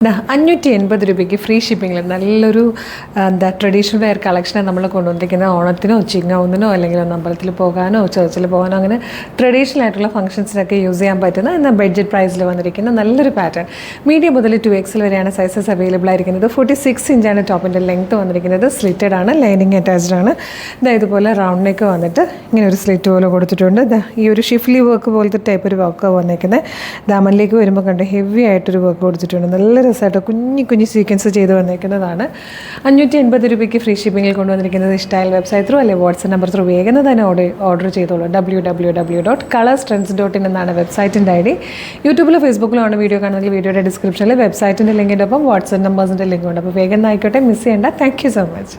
₹580 free ഷിപ്പിങ്ങിൽ നല്ലൊരു traditional wear കളക്ഷനാണ് നമ്മൾ കൊണ്ടുവന്നിരിക്കുന്നത്. ഓണത്തിനോ ചിങ്ങവുന്നിനോ അല്ലെങ്കിൽ ഒന്ന് അമ്പലത്തിൽ പോകാനോ ചർച്ചിൽ പോകാനോ അങ്ങനെ ട്രഡീഷണൽ ആയിട്ടുള്ള ഫംഗ്ഷൻസിനൊക്കെ യൂസ് ചെയ്യാൻ പറ്റുന്ന എന്നാൽ ബഡ്ജറ്റ് പ്രൈസിൽ വന്നിരിക്കുന്ന നല്ലൊരു പാറ്റേൺ. മീഡിയം മുതൽ 2XL വരെയാണ് സൈസസ് അവൈലബിൾ ആയിരിക്കുന്നത്. 46 ഇഞ്ചാണ് ടോപ്പിൻ്റെ ലെങ്ത്ത് വന്നിരിക്കുന്നത്. സ്ലിറ്റഡ് ആണ്, ലൈനിങ് അറ്റാച്ച്ഡ് ആണ്. ഇതുപോലെ റൗണ്ട് നെക്ക് വന്നിട്ട് ഇങ്ങനെ ഒരു സ്ലിറ്റ് പോലെ കൊടുത്തിട്ടുണ്ട്. ഈ ഒരു ഷിഫ്ലി വർക്ക് പോലത്തെ ടൈപ്പ് ഒരു വർക്ക് വന്നിരിക്കുന്നത്. ദാമനിലേക്ക് വരുമ്പോൾ കണ്ട് ഹെവി ആയിട്ടൊരു വർക്ക് കൊടുത്തിട്ടുണ്ട്. നല്ല രസമായിട്ട് കുഞ്ഞു സീക്വൻസ് ചെയ്ത് വന്നിരിക്കുന്നതാണ്. ₹580 ഫ്രീ ഷിപ്പിങ്ങിൽ കൊണ്ടുവന്നിരിക്കുന്നത്. ഇഷ്ടമായ വെബ്സൈറ്റ് ത്രൂ അല്ലെങ്കിൽ വാട്സ്ആപ്പ് നമ്പർ ത്രൂ വേഗം തന്നെ ഓർഡർ ചെയ്തോളൂ. www.colorstrends.in എന്നാണ് വെബ്സൈറ്റിൻ്റെ ID. യൂട്യൂബിലോ ഫേസ്ബുക്കിലോ ആണ് വീഡിയോ കാണുന്നതെങ്കിൽ വീഡിയോയുടെ ഡിസ്ക്രിപ്ഷനിൽ വെബ്സൈറ്റിൻ്റെ ലിങ്കിൻ്റെ ഒപ്പം വാട്സ്ആപ്പ് നമ്പേഴ്സിൻ്റെ ലിങ്കുണ്ട്. അപ്പോൾ വേഗം ആയിക്കോട്ടെ, മിസ് ചെയ്യേണ്ട. Thank you so much.